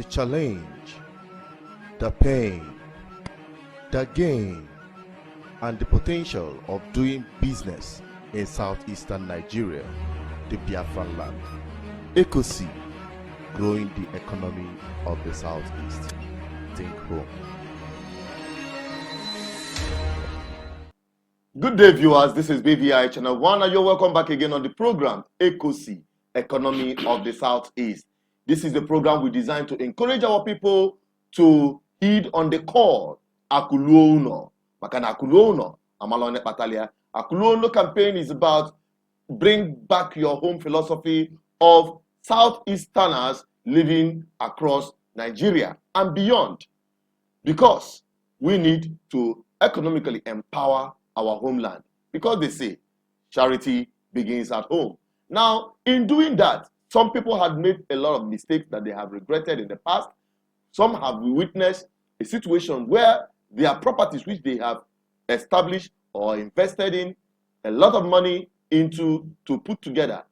the challenge, the pain, the gain, and the potential of doing business in southeastern Nigeria, the Biafran land. ECOC, growing the economy of the southeast. Think home. Good day, viewers. This is BVI Channel 1, and you're welcome back again on the program ECOC, Economy of the Southeast. This is the program we designed to encourage our people to heed on the call. Akuluono. Makana Akuluono. Amalone Patalia. Akuluono campaign is about bring back your home philosophy of Southeasterners living across Nigeria and beyond. Because we need to economically empower our homeland. Because they say charity begins at home. Now, in doing that, some people had made a lot of mistakes that they have regretted in the past. Some have witnessed a situation where their properties which they have established or invested in a lot of money into to put together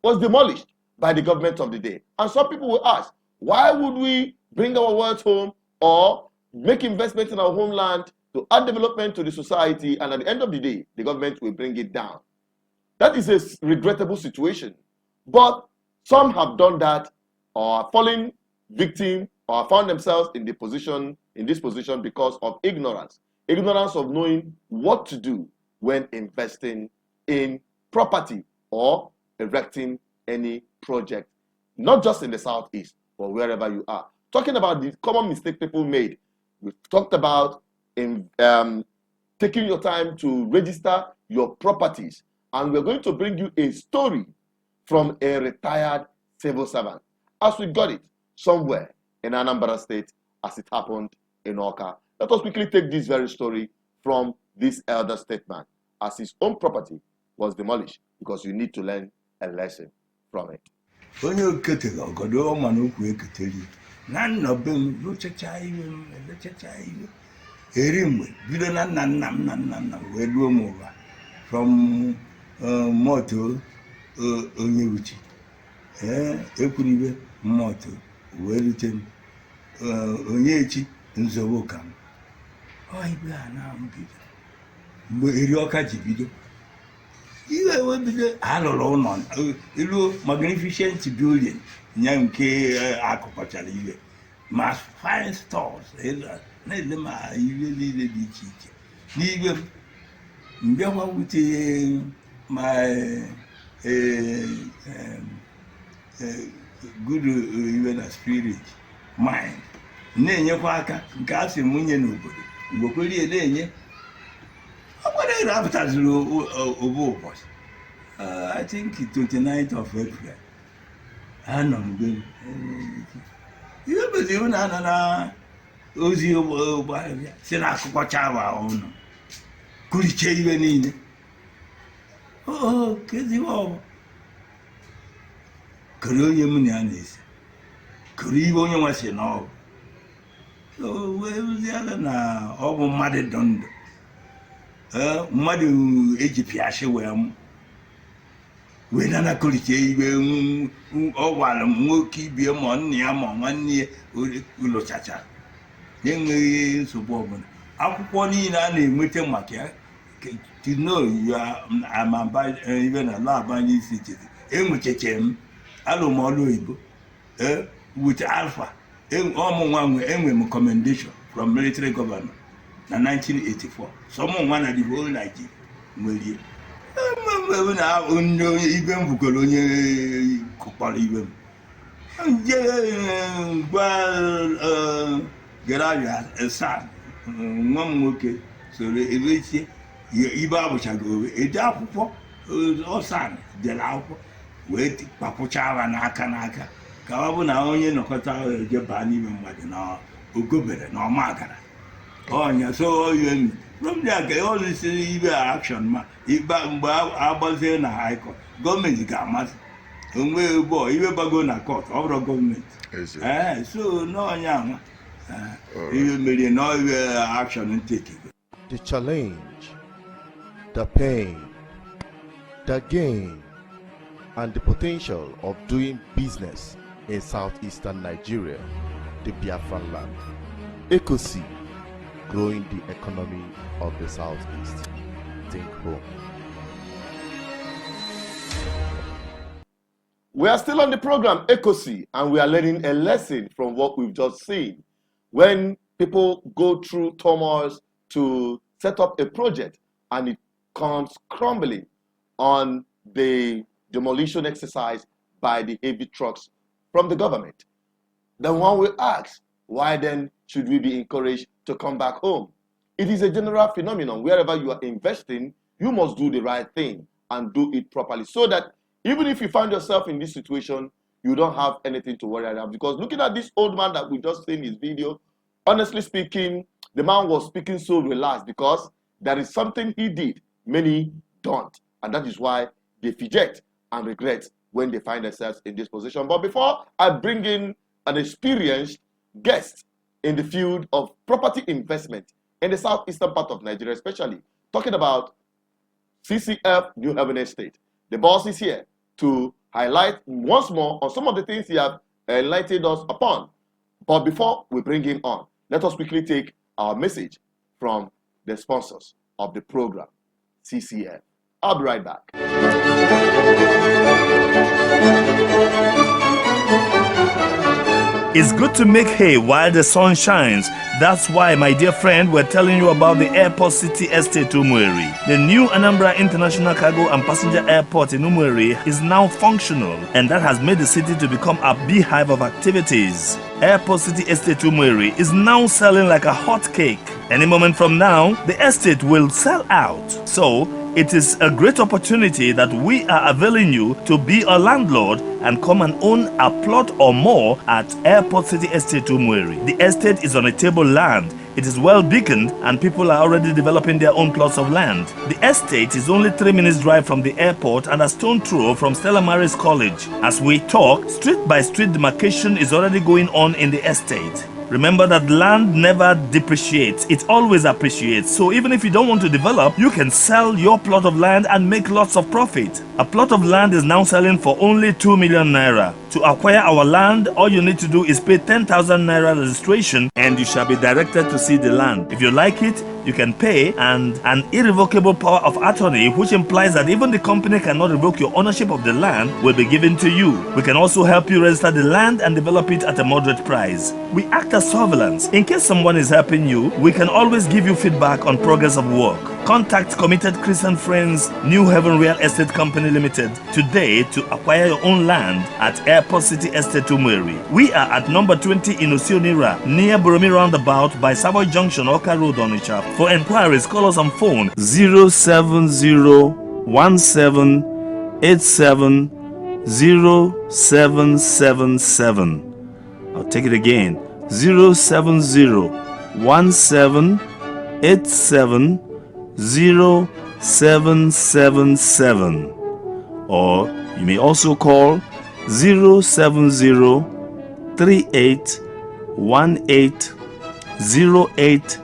was demolished by the government of the day. And some people will ask, why would we bring our wealth home or make investments in our homeland to add development to the society, and at the end of the day, the government will bring it down? That is a regrettable situation. But some have done that or are falling victim or found themselves in this position because of ignorance. Ignorance of knowing what to do when investing in property or erecting any project, not just in the southeast, but wherever you are. Talking about the common mistake people made, we've talked about in taking your time to register your properties, and we're going to bring you a story from a retired civil servant, as we got it somewhere in Anambra State, as it happened in Oka. Let us quickly take this very story from this elder statesman, as his own property was demolished, because you need to learn a lesson from it. From Moto Onyewuchi, Ekuribe Moto, Wellington Onyechi Nzobokam. Oh, I be now Irioka Jibido. You will be the Alon, you magnificent building, Yanke Aquaculture, must find stores, Nedema, you really the cheek. Neither with my good even a spirit, mind. Nenye Waka, gas in Munyan nobody. Gokuli Lenye. What I wrapped as was. I think 29th of April. I know good. You but even Anna Ozio Sinakochava on. Could he change any? Oh, Kizzy Wall. Korean Munianis. Korean was in all. So, where was the other now? Over Muddy Dund. Muddy Egipiashi, where when I could change, oh, while a mookie be among one year, Ulochacha. Young suburban. Aquaponi and Mutamakia. To know you are even a lab by these cities. Emuchem, Alomoluibo, with Alpha, one commendation from military government in 1984. Someone wanted the whole Nigeria. Will you? Even Bucolonia Copal even. Garaja, a son, one moke, so they Iba shall go a dap for or son, the law, wait, Papuchava, Naka, Kawabuna, only no Kota, Japan, even Madina, Ugubere, no Magana. Oh, yeah, so you from there, I always see action, I was in a high court. Government gamas, and we boy, you ever go to court, over government. So no young, you made no action and take it. The challenge, the pain, the gain, and the potential of doing business in southeastern Nigeria, the Biafran land. ECOC, growing the economy of the Southeast. Think home. We are still on the program ECOC, and we are learning a lesson from what we've just seen. When people go through turmoils to set up a project and it comes crumbling on the demolition exercise by the heavy trucks from the government, then one will ask, why then should we be encouraged to come back home? It is a general phenomenon. Wherever you are investing, you must do the right thing and do it properly, so that even if you find yourself in this situation, you don't have anything to worry about. Because looking at this old man that we just seen in his video, honestly speaking, the man was speaking so relaxed because there is something he did many don't, and that is why they fidget and regret when they find themselves in this position. But before I bring in an experienced guest in the field of property investment in the southeastern part of Nigeria, especially talking about CCF New Haven Estate, the boss is here to highlight once more on some of the things he has enlightened us upon. But before we bring him on, let us quickly take our message from the sponsors of the program, CCF. I'll be right back. It's good to make hay while the sun shines. That's why, my dear friend, we're telling you about the Airport City Estate Umueri. The new Anambra International Cargo and Passenger Airport in Umueri is now functional, and that has made the city to become a beehive of activities. Airport City Estate Umueri is now selling like a hot cake. Any moment from now, the estate will sell out. So, it is a great opportunity that we are availing you to be a landlord and come and own a plot or more at Airport City Estate Umueri. The estate is on a table land. It is well beaconed and people are already developing their own plots of land. The estate is only 3 minutes drive from the airport and a stone throw from Stella Maris College. As we talk, street by street demarcation is already going on in the estate. Remember that land never depreciates, it always appreciates. So even if you don't want to develop, you can sell your plot of land and make lots of profit. A plot of land is now selling for only 2 million naira. To acquire our land, all you need to do is pay 10,000 naira registration and you shall be directed to see the land. If you like it, you can pay, and an irrevocable power of attorney, which implies that even the company cannot revoke your ownership of the land, will be given to you. We can also help you register the land and develop it at a moderate price. We act as surveillance. In case someone is helping you, we can always give you feedback on progress of work. Contact Committed Christian Friends New Haven Real Estate Company Limited today to acquire your own land at Airport City Estate Umueri. We are at number 20 in Osionira, near Boromi Roundabout by Savoy Junction, Oka Road, Onitsha. For inquiries, call us on phone 07017870777. I'll take it again, 07017870777. Or you may also call 07038180830.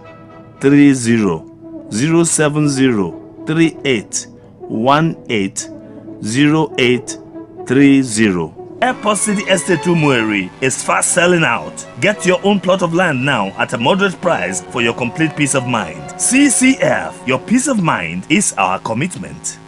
07038180830. Airport City Estate Umueri is fast selling out. Get your own plot of land now at a moderate price for your complete peace of mind. CCF, your peace of mind is our commitment.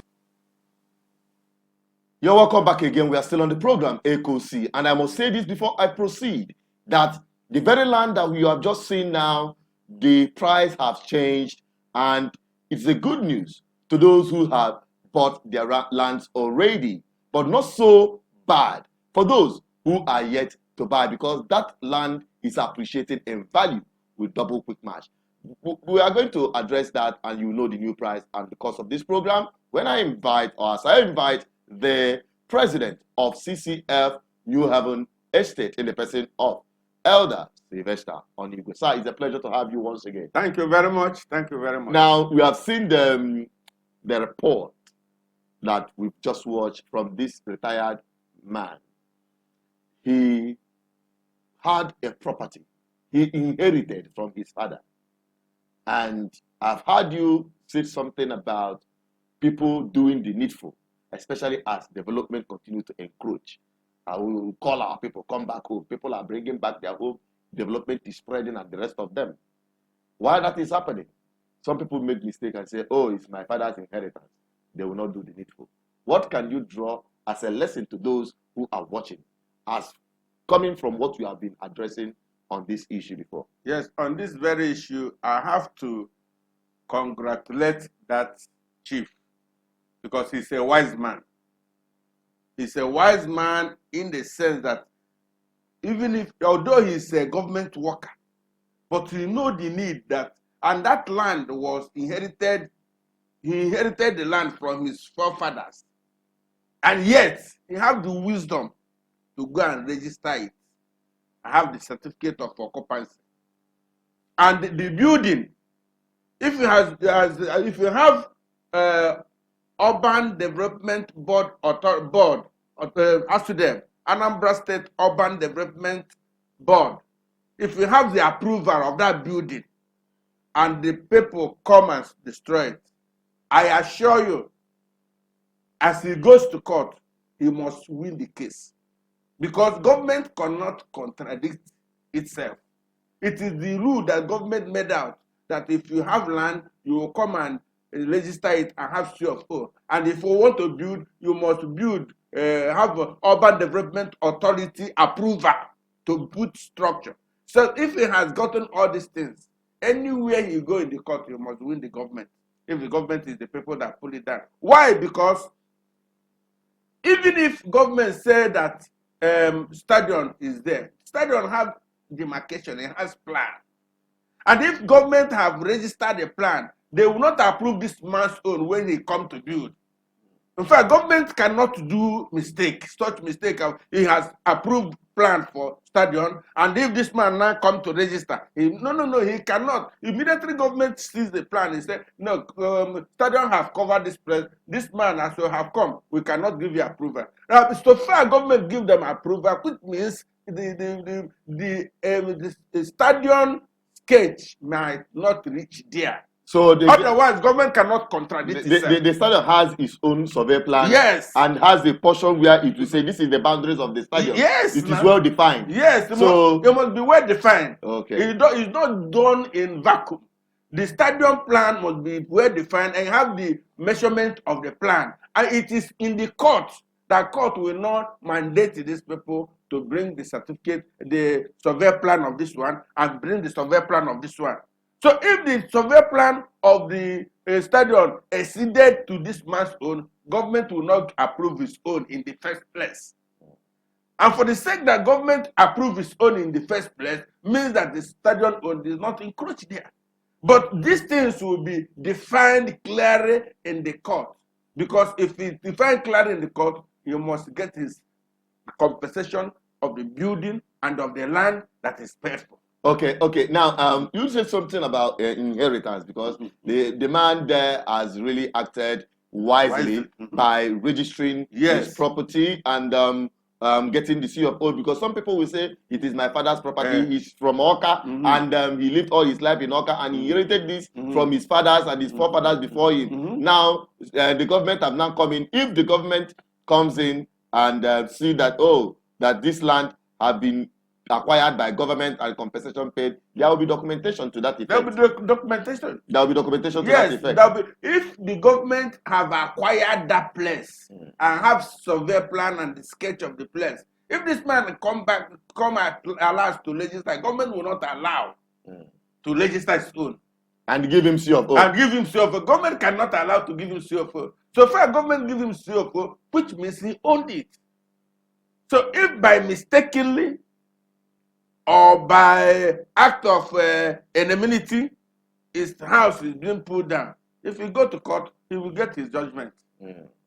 You're welcome back again. We are still on the program ECOC, and I must say this before I proceed, that the very land that we have just seen now, the price has changed, and it's a good news to those who have bought their lands already, but not so bad for those who are yet to buy, because that land is appreciated in value with double quick match. We are going to address that, and you know the new price and the cost of this program when I invite, or as I invite, the president of CCF New Haven Estate in the person of Elder Sylvester Onigwe. Sir, it's a pleasure to have you once again. Thank you very much. Thank you very much. Now, we have seen the report that we've just watched from this retired man. He had a property he inherited from his father. And I've heard you say something about people doing the needful, especially as development continues to encroach. I will call our people, come back home. People are bringing back their home. development is spreading and the rest of them. Why that is happening? Some people make mistake and say, oh, it's my father's inheritance. They will not do the needful. What can you draw as a lesson to those who are watching, as coming from what you have been addressing on this issue before? Yes, on this very issue, I have to congratulate that chief because he's a wise man. He's a wise man in the sense that even if, although he's a government worker, but he know the need that, and that land was inherited, he inherited the land from his forefathers. And yet, he have the wisdom to go and register it. I have the certificate of occupancy. And the building, if you have Urban Development Board, as to them, Anambra State Urban Development Board, if you have the approval of that building and the people come and destroy it, I assure you, as he goes to court, he must win the case. Because government cannot contradict itself. It is the rule that government made out that if you have land, you will come and register it and have C of O. And if you want to build, you must build, have an Urban Development Authority approval to put structure. So if he has gotten all these things, anywhere you go in the court, you must win the government. If the government is the people that pull it down. Why? Because even if government say that stadium is there, stadium have demarcation, it has plan. And if government have registered a plan, they will not approve this man's own when he come to build. In fact, government cannot do mistake, such mistake. He has approved plan for stadium, and if this man now come to register, he cannot. Immediately government sees the plan, he said, no, stadium have covered this place, this man as well have come, we cannot give you approval. Now, so far government give them approval, which means the stadium sketch might not reach there. So otherwise, government cannot contradict itself. The stadium has its own survey plan. Yes. And has a portion where it will say this is the boundaries of the stadium. Yes. It is well defined. Yes. It must be well defined. Okay. It's not done in vacuum. The stadium plan must be well defined and have the measurement of the plan. And it is in the court that court will not mandate these people to bring the certificate, the survey plan of this one, and bring the survey plan of this one. So if the survey plan of the stadium exceeded to this man's own, government will not approve his own in the first place. And for the sake that government approve his own in the first place, means that the stadium own is not encroached there. But these things will be defined clearly in the court. Because if it's defined clearly in the court, you must get his compensation of the building and of the land that is paid for. Okay. Now, you said something about inheritance, because the man there has really acted wisely by registering his property and getting the C of O, because some people will say it is my father's property. He's from Oka, and he lived all his life in Oka, and he inherited this from his fathers and his forefathers before him. Now, the government have now come in. If the government comes in and see that, that this land have been acquired by government and compensation paid, there will be documentation to that effect. There will be documentation. There will be documentation to that effect. Yes, if the government have acquired that place and have survey plan and the sketch of the place, if this man come and allow us to register, government will not allow to register his own. And give him C of O. And give him C of O. Government cannot allow to give him C of O. So far, government give him C of O, which means he owned it. So if by mistakenly or by act of enmity, his house is being pulled down, if he go to court, he will get his judgment.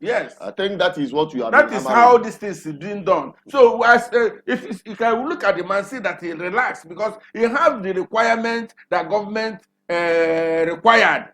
Yes. I think that is what you are. That is how this thing is being done. So as if you can look at the man, see that he relaxed because he has the requirement that government required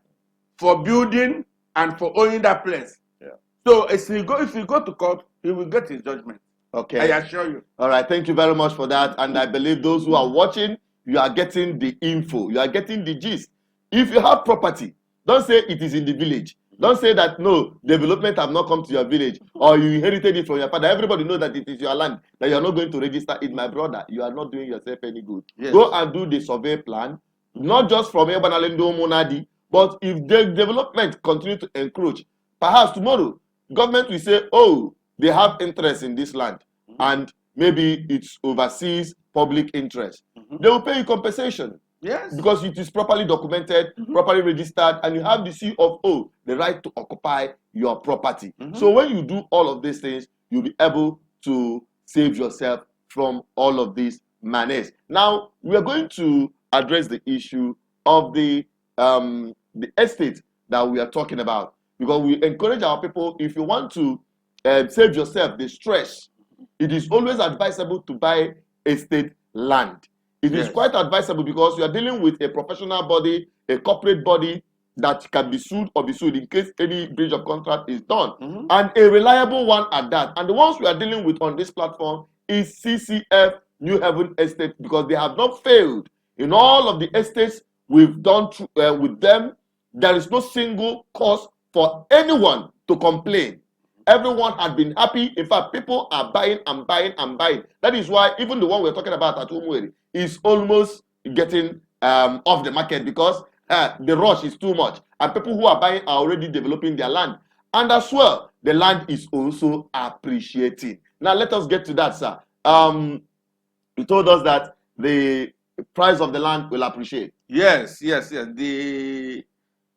for building and for owning that place. Yeah. So if you go to court, he will get his judgment. Okay. I assure you. All right. Thank you very much for that. And I believe those who are watching, you are getting the info. You are getting the gist. If you have property, don't say it is in the village. Don't say that no, development have not come to your village or you inherited it from your father. Everybody knows that it is your land, that you are not going to register it. My brother, you are not doing yourself any good. Yes. Go and do the survey plan, not just from Ebanalendo Monadi, but if the development continue to encroach, perhaps tomorrow, government will say, oh, they have interest in this land, and maybe it's overseas public interest. They will pay you compensation. Yes. Because it is properly documented, properly registered, and you have the COO, the right to occupy your property. So when you do all of these things, you'll be able to save yourself from all of these manners. Now, we are going to address the issue of the estate that we are talking about, because we encourage our people, if you want to save yourself the stress, it is always advisable to buy estate land. It is quite advisable because you are dealing with a professional body, a corporate body that can be sued or be sued in case any breach of contract is done. And a reliable one at that. And the ones we are dealing with on this platform is CCF New Haven Estate, because they have not failed. In all of the estates we've done with them, there is no single cause for anyone to complain. Everyone had been happy. In fact, people are buying and buying and buying. That is why even the one we're talking about at Umueri is almost getting off the market, because the rush is too much. And people who are buying are already developing their land. And as well, the land is also appreciating. Now, let us get to that, sir. You told us that the price of the land will appreciate. Yes. The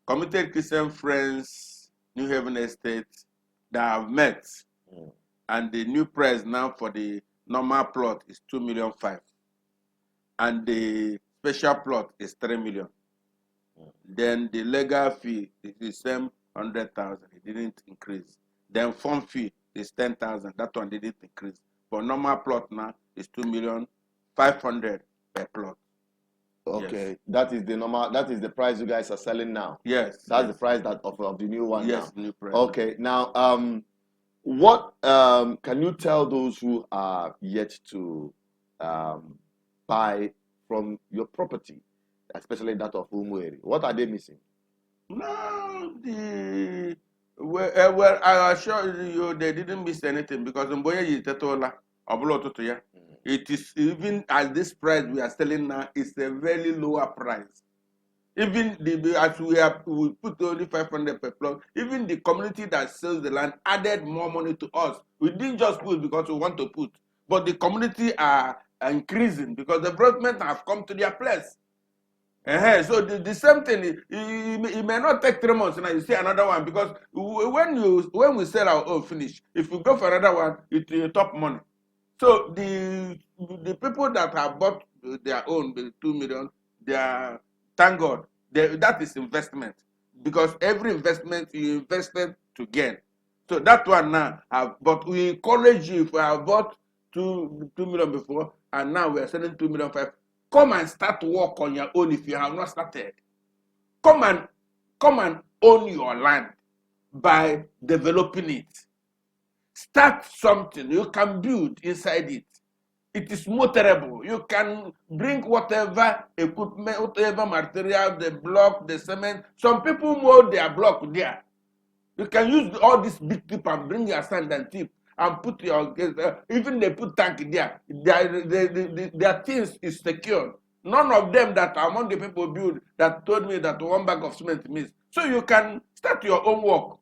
Committed Christian Friends New Haven Estate that have met, and the new price now for the normal plot is 2.5 million, and the special plot is 3 million. Then the legal fee is the same 100,000. It didn't increase. Then form fee is 10,000. That one didn't increase. For normal plot now is 2,500,000 per plot. Okay, yes. That is the normal. That is the price you guys are selling now. Yes, that's the price that of the new one. Yes, now. New price. Okay, now what can you tell those who are yet to buy from your property, especially that of Umueri? What are they missing? No, well, I assure you, they didn't miss anything, because it is, even at this price we are selling now, it's a very lower price. Even as we put only 500 per plot, even the community that sells the land added more money to us. We didn't just put because we want to put, but the community are increasing because the development have come to their place. So the same thing, it may not take 3 months, and you see another one, because when we sell our own finish, if we go for another one, it will top money. So the people that have bought their own 2 million, they are, thank God, that is investment, because every investment you invested to gain. So that one now, but we encourage you, if we have bought 2 million before, and now we are selling 2.5 million, come and start work on your own if you have not started. Come and own your land by developing it. Start something. You can build inside it. It is motorable. You can bring whatever equipment, whatever material, the block, the cement. Some people mold their block there. You can use all this big tip and bring your sand and tip and put your, even they put tank there. Their things is secure. None of them that among the people build that told me that 1 bag of cement missed. So you can start your own work.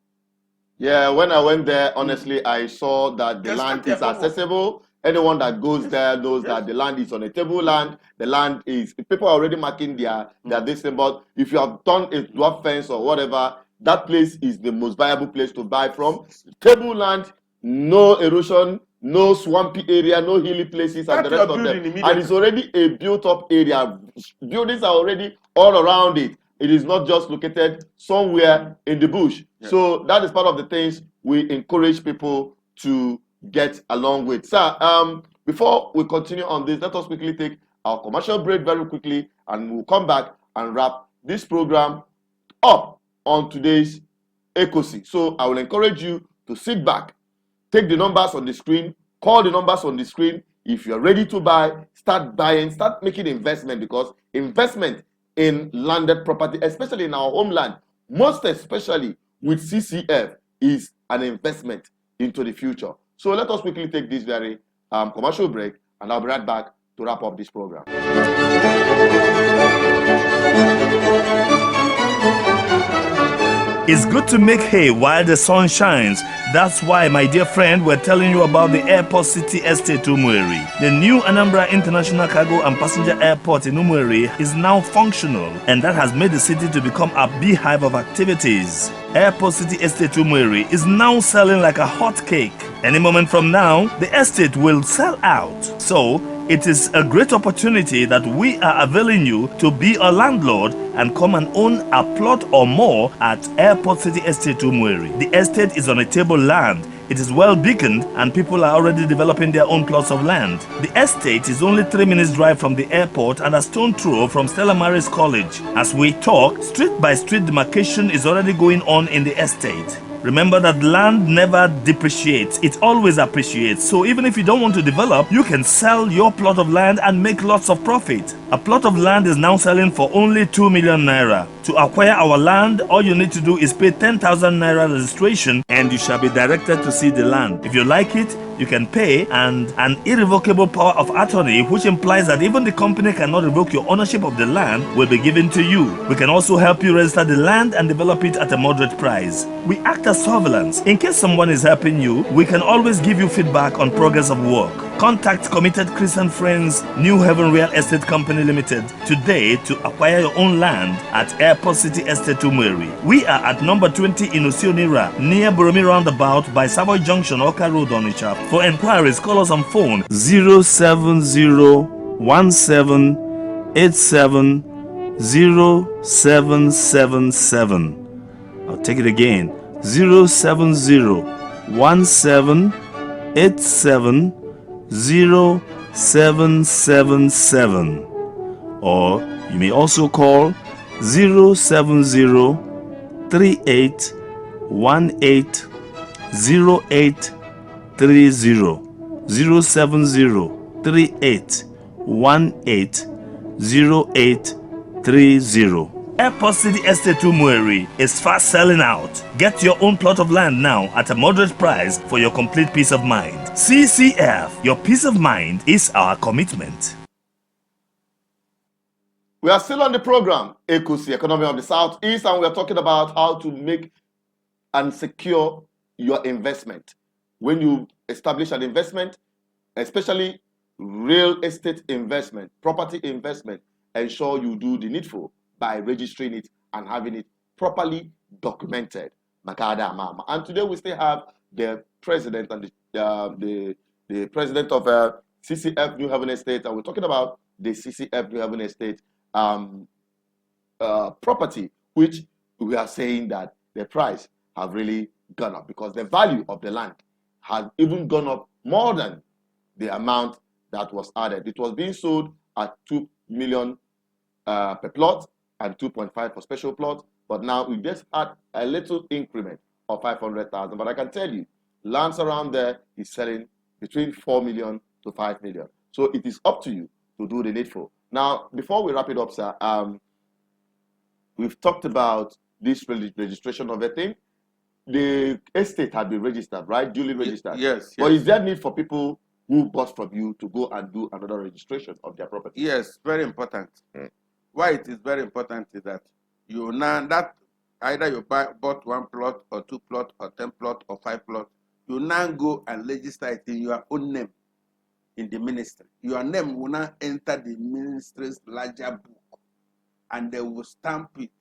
Yeah, when I went there, honestly, I saw that the land is accessible. Anyone that goes there knows that the land is on a table land. The land is, people are already marking their this thing, but if you have done a dwarf fence or whatever, that place is the most viable place to buy from. Table land, no erosion, no swampy area, no hilly places, and the rest of them. And it's already a built-up area. Buildings are already all around it. It is not just located somewhere in the bush. Yes. So that is part of the things we encourage people to get along with. Sir, before we continue on this, let us quickly take our commercial break very quickly, and we'll come back and wrap this program up on today's ECOSI. So I will encourage you to sit back, take the numbers on the screen, call the numbers on the screen. If you're ready to buy, start buying, start making investment, because investment in landed property, especially in our homeland, most especially with CCF is an investment into the future. So let us quickly take this very commercial break, and I'll be right back to wrap up this program. It's good to make hay while the sun shines. That's why, my dear friend, we're telling you about the Airport City Estate Umueri. The new Anambra International Cargo and Passenger Airport in Umueri is now functional, and that has made the city to become a beehive of activities. Airport City Estate Umueri is now selling like a hot cake. Any moment from now, the estate will sell out. So, it is a great opportunity that we are availing you to be a landlord and come and own a plot or more at Airport City Estate Umueri. The estate is on a table land. It is well beaconed and people are already developing their own plots of land. The estate is only 3 minutes drive from the airport and a stone throw from Stella Maris College. As we talk, street by street demarcation is already going on in the estate. Remember that land never depreciates, it always appreciates. So even if you don't want to develop, you can sell your plot of land and make lots of profit. A plot of land is now selling for only 2 million naira. To acquire our land, all you need to do is pay 10,000 naira registration and you shall be directed to see the land. If you like it, you can pay, and an irrevocable power of attorney, which implies that even the company cannot revoke your ownership of the land, will be given to you. We can also help you register the land and develop it at a moderate price. We act as surveillance. In case someone is helping you, we can always give you feedback on progress of work. Contact Committed Christian Friends New Heaven Real Estate Company Limited today to acquire your own land at Airport City Estate Umueri. We are at number 20 in Osionira, near Boromi Roundabout by Savoy Junction, Oka Road, Onitsha. For inquiries, call us on phone 07017870777. I'll take it again. 07017870777. Or you may also call 07038180830. 07038180830. Airport City Estate Umueri is fast selling out. Get your own plot of land now at a moderate price for your complete peace of mind. CCF, your peace of mind is our commitment. We are still on the program, ECOSI, Economy of the Southeast, and we are talking about how to make and secure your investment. When you establish an investment, especially real estate investment, property investment, ensure you do the needful by registering it and having it properly documented. And today we still have the president and the president of CCF New Haven Estate, and we're talking about the CCF New Haven Estate property, which we are saying that the price have really gone up because the value of the land has even gone up more than the amount that was added. It was being sold at 2 million per plot and 2.5 for special plots, but now we just add a little increment of 500,000. But I can tell you, lands around there is selling between 4 million to 5 million. So it is up to you to do the needful. Now, before we wrap it up, sir, we've talked about this registration of a thing. The estate had been registered, right? Duly registered. Yes. But is there need for people who bought from you to go and do another registration of their property? Yes, very important. Why it is very important is that you now that either you bought 1 plot or 2 plot or 10 plot or 5 plot, you now go and register it in your own name in the ministry. Your name will now enter the ministry's larger book, and they will stamp it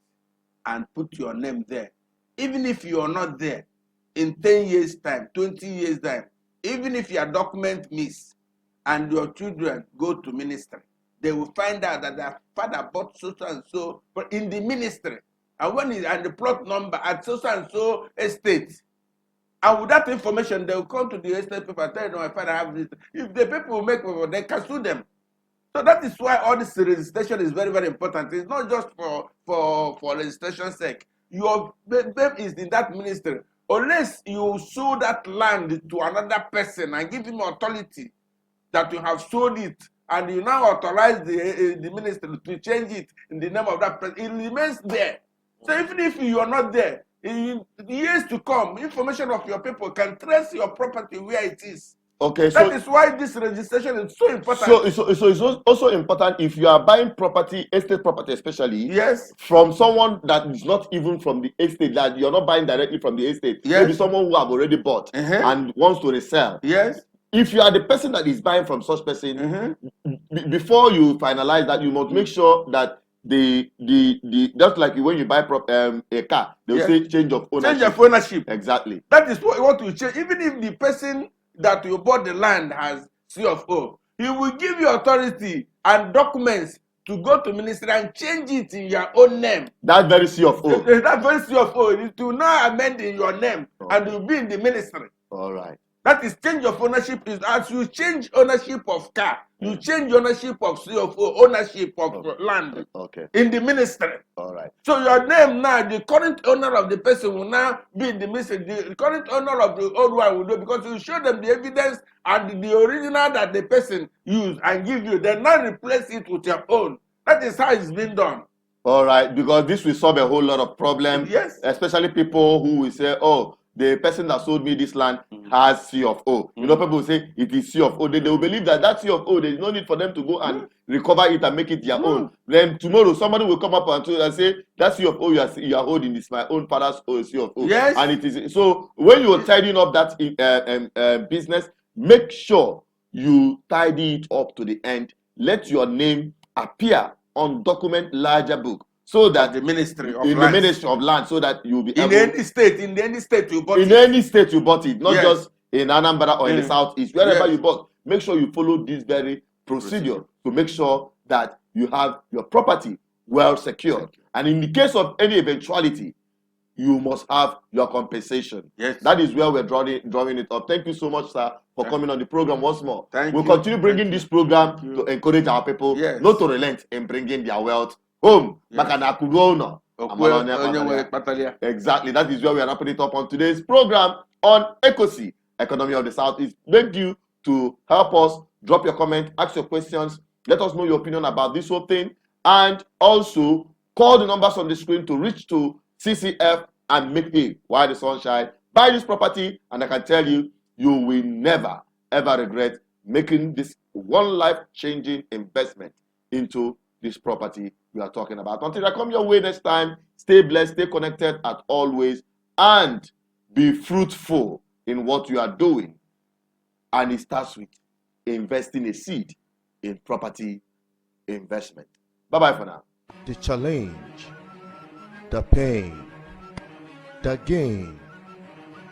and put your name there. Even if you are not there, in 10 years' time, 20 years' time, even if your document miss and your children go to ministry, they will find out that their father bought so and so, but in the ministry, and when and the plot number at so and so estate. And with that information, they will come to the estate people and tell them, my father have this. If the people will make paper, they can sue them. So that is why all this registration is very, very important. It's not just for registration's sake. Your name is in that ministry. Unless you sold that land to another person and give him authority that you have sold it, and you now authorize the ministry to change it in the name of that person, it remains there. So even if you are not there, in years to come, information of your people can trace your property where it is. Okay, That is why this registration is so important. So it's also important if you are buying property, estate property especially, Yes. from someone that is not even from the estate, that you're not buying directly from the estate. Yes. Maybe someone who have already bought and wants to resell. Yes. If you are the person that is buying from such person, before you finalize that, you must make sure that the just like when you buy a car, they will say change of ownership. Change of ownership. Exactly. That is what you want to change. Even if the person that you bought the land has C of O, he will give you authority and documents to go to ministry and change it in your own name. That very C of O. That very C of O. It will now amend in your name and you'll be in the ministry. All right. That is change of ownership. Is as you change ownership of car, you change ownership of C of O, ownership of land in the ministry. All right. So your name now, the current owner of the person will now be in the ministry. The current owner of the old one will do, because you show them the evidence and the original that the person used and give you. Then now replace it with your own. That is how it's been done. All right, because this will solve a whole lot of problems. Yes. Especially people who will say, oh, the person that sold me this land has C of O. You know, people will say it is C of O. They will believe that C of O, there is no need for them to go and recover it and make it their own. Then tomorrow, somebody will come up and say, that C of O you are holding is my own father's C of O. Yes. And it is. So when you are tidying up that business, make sure you tidy it up to the end. Let your name appear on document larger book. So that the ministry of in land. the ministry of land, so that you'll be in any state you bought in any state you bought it, not just in Anambra or in the southeast, wherever you bought. Make sure you follow this very procedure to make sure that you have your property well secured. And in the case of any eventuality, you must have your compensation. Yes. That is where we're drawing it up. Thank you so much, sir, for coming on the program once more. We'll continue bringing this program to encourage our people not to relent in bringing their wealth home. Exactly. That is where we are wrapping it up on today's program on ECOSI, Economy of the Southeast. Beg you to help us, drop your comment, ask your questions, let us know your opinion about this whole thing, and also call the numbers on the screen to reach to CCF and make hay while the sun shines. Buy this property, and I can tell you, you will never ever regret making this one life-changing investment into this property we are talking about. Until I come your way next time, stay blessed, stay connected as always, and be fruitful in what you are doing. And it starts with investing a seed in property investment. Bye-bye for now. The challenge, the pain, the gain,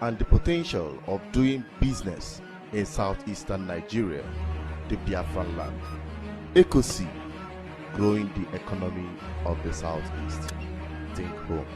and the potential of doing business in southeastern Nigeria, the Biafran land. ECOSI, growing the economy of the southeast. Think home.